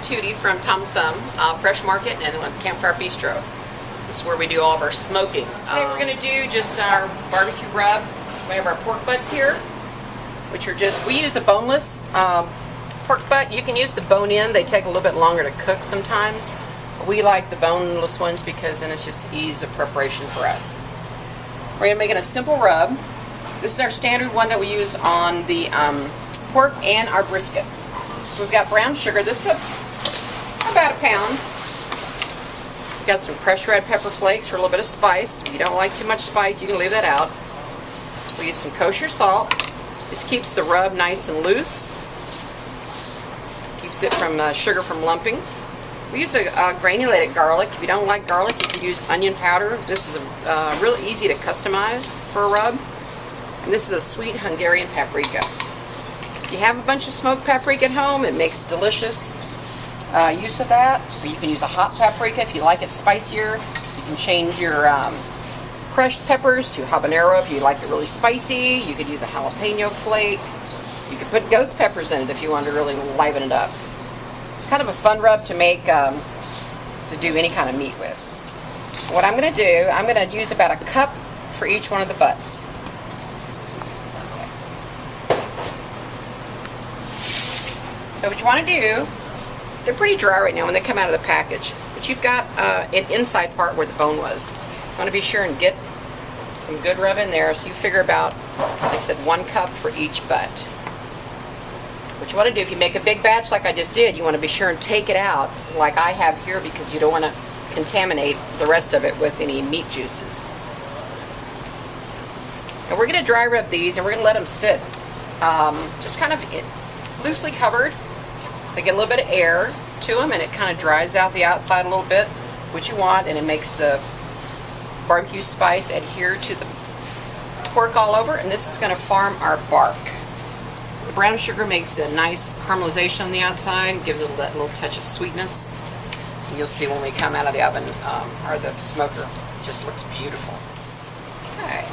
Tudie from Tom's Thumb, Fresh Market, and then Campfire Bistro. This is where we do all of our smoking. Today we're going to do just our barbecue rub. We have our pork butts here, which are just, we use a boneless pork butt. You can use the bone in. They take a little bit longer to cook sometimes. We like the boneless ones because then it's just ease of preparation for us. We're going to make it a simple rub. This is our standard one that we use on the pork and our brisket. So we've got brown sugar. This is about a pound. We've got some crushed red pepper flakes for a little bit of spice. If you don't like too much spice, you can leave that out. We use some kosher salt. This keeps the rub nice and loose. Keeps it from sugar from lumping. We use a granulated garlic. If you don't like garlic, you can use onion powder. This is real easy to customize for a rub. And this is a sweet Hungarian paprika. If you have a bunch of smoked paprika at home, it makes delicious use of that. Or you can use a hot paprika if you like it spicier. You can change your crushed peppers to habanero if you like it really spicy. You could use a jalapeno flake. You could put ghost peppers in it if you want to really liven it up. It's kind of a fun rub to make, to do any kind of meat with. What I'm going to do, I'm going to use about a cup for each one of the butts. So what you want to do, they're pretty dry right now when they come out of the package, but you've got an inside part where the bone was. You want to be sure and get some good rub in there, so you figure about, like I said, 1 cup for each butt. What you want to do, if you make a big batch like I just did, you want to be sure and take it out like I have here, because you don't want to contaminate the rest of it with any meat juices. And we're going to dry rub these, and we're going to let them sit just kind of loosely covered. They get a little bit of air to them, and it kind of dries out the outside a little bit, which you want, and it makes the barbecue spice adhere to the pork all over. And this is going to farm our bark. The brown sugar makes a nice caramelization on the outside, gives it that little touch of sweetness. And you'll see when we come out of the oven or the smoker, it just looks beautiful. Okay,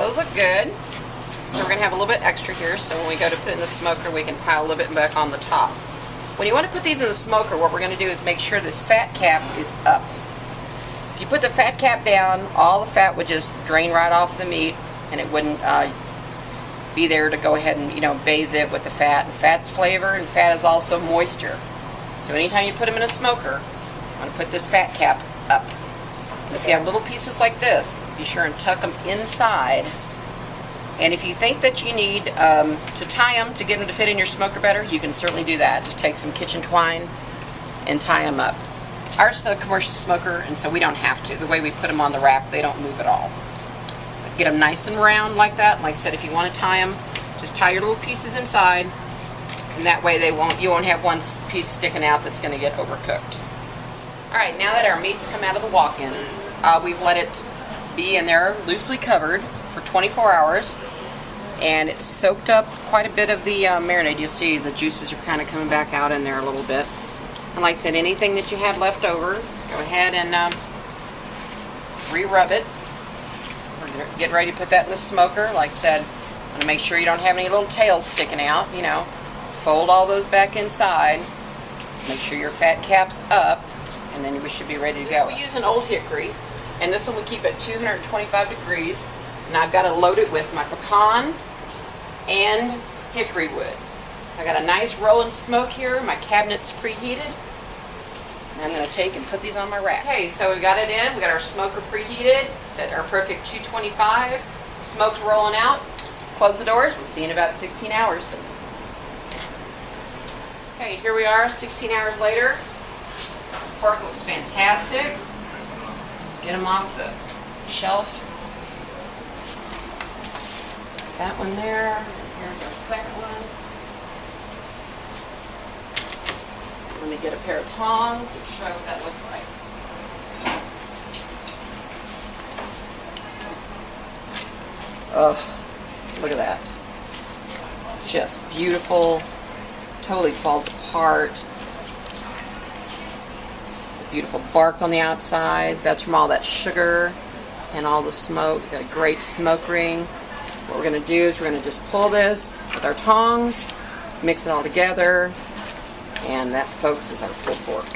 those look good. So we're going to have a little bit extra here, so when we go to put it in the smoker, we can pile a little bit back on the top. When you want to put these in the smoker, what we're going to do is make sure this fat cap is up. If you put the fat cap down, all the fat would just drain right off the meat, and it wouldn't be there to go ahead and, bathe it with the fat. And fat's flavor, and fat is also moisture. So anytime you put them in a smoker, you want to put this fat cap up. And if you have little pieces like this, be sure and tuck them inside. And if you think that you need to tie them to get them to fit in your smoker better, you can certainly do that. Just take some kitchen twine and tie them up. Ours is a commercial smoker, and so we don't have to. The way we put them on the rack, they don't move at all. Get them nice and round like that. Like I said, if you want to tie them, just tie your little pieces inside, and that way you won't have one piece sticking out that's going to get overcooked. Alright, now that our meat's come out of the walk-in, we've let it be in there loosely covered for 24 hours. And it's soaked up quite a bit of the marinade. You'll see the juices are kind of coming back out in there a little bit. And like I said, anything that you had left over, go ahead and re-rub it. We're going to get ready to put that in the smoker. Like I said, want to make sure you don't have any little tails sticking out. Fold all those back inside. Make sure your fat cap's up, and then we should be ready to go. We use an old hickory, and this one we keep at 225 degrees. And I've got to load it with my pecan and hickory wood. So I got a nice rolling smoke here. My cabinet's preheated. And I'm going to take and put these on my rack. Okay, so we got it in. We got our smoker preheated. It's at our perfect 225. Smoke's rolling out. Close the doors. We'll see you in about 16 hours. Okay, here we are 16 hours later. Pork looks fantastic. Get them off the shelf. That one there. Here's our second one. Let me get a pair of tongs to show you what that looks like. Oh, look at that. Just beautiful. Totally falls apart. Beautiful bark on the outside. That's from all that sugar and all the smoke. Got a great smoke ring. What we're going to do is we're going to just pull this with our tongs, mix it all together, And that, folks, is our pulled pork.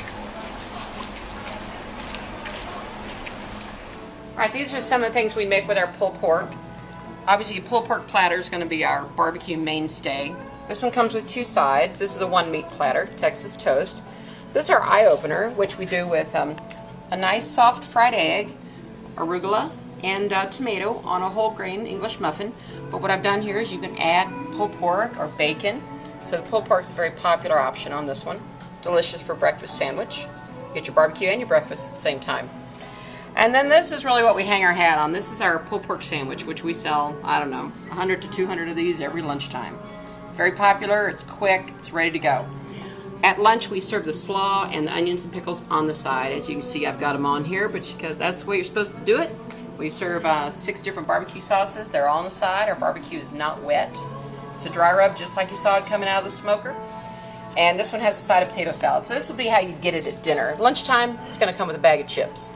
Alright, these are some of the things we make with our pulled pork. Obviously, a pulled pork platter is going to be our barbecue mainstay. This one comes with 2 sides. This is a 1 meat platter, Texas toast. This is our eye opener, which we do with a nice soft fried egg, arugula, and tomato on a whole grain English muffin. But what I've done here is you can add pulled pork or bacon. So the pulled pork is a very popular option on this one. Delicious for breakfast sandwich. You get your barbecue and your breakfast at the same time. And then this is really what we hang our hat on. This is our pulled pork sandwich, which we sell, I don't know, 100 to 200 of these every lunchtime. Very popular, it's quick, it's ready to go. At lunch, we serve the slaw and the onions and pickles on the side. As you can see, I've got them on here, but that's the way you're supposed to do it. We serve 6 different barbecue sauces. They're all on the side. Our barbecue is not wet. It's a dry rub, just like you saw it coming out of the smoker. And this one has a side of potato salad. So this will be how you get it at dinner. At lunchtime, it's going to come with a bag of chips.